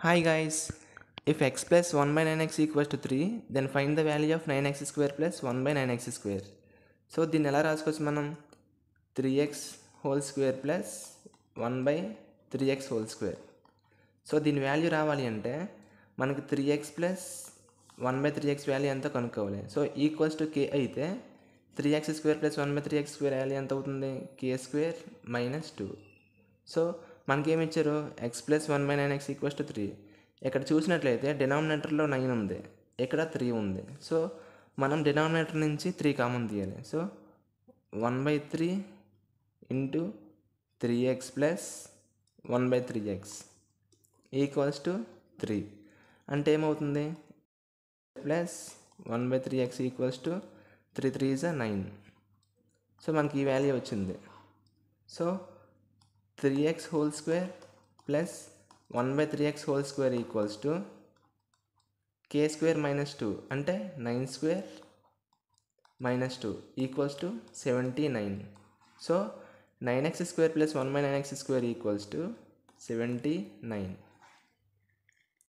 Hi guys, if x plus 1 by 9x equals to 3, then find the value of 9x square plus 1 by 9x square. So దీన్ని ఎలా రాసుకోవచ్చు మనం 3x whole square plus 1 by 3x whole square. So దీని value రావాలి అంటే మనకి 3x plus 1 by 3x value ఎంత కనుక్కోవాలి. సో ఈక్వల్స్ టు k అయితే 3x square plus 1 by 3x square value ఎంత అవుతుంది, k స్క్వేర్ మైనస్ 2. సో మనకేమి ఇచ్చారు, X plus 1 by 9x equals to 3. ఇక్కడ చూసినట్లయితే డినామినేటర్లో 9 ఉంది, ఇక్కడ 3 ఉంది. సో మనం డినామినేటర్ నుంచి 3 కామన్ తీయాలి. So 1 by 3 into 3x plus 1 by 3x equals to 3 అంటే ఏమవుతుంది, plus 1 by 3x equals to 3 3 is 9. So మనకి ఈ వాల్యూ వచ్చింది. So 3x whole square plus 1 by 3x whole square equals to k square minus 2 అంటే 9 square minus 2 equals to 79. So 9x square plus 1 by 9x square equals to 79.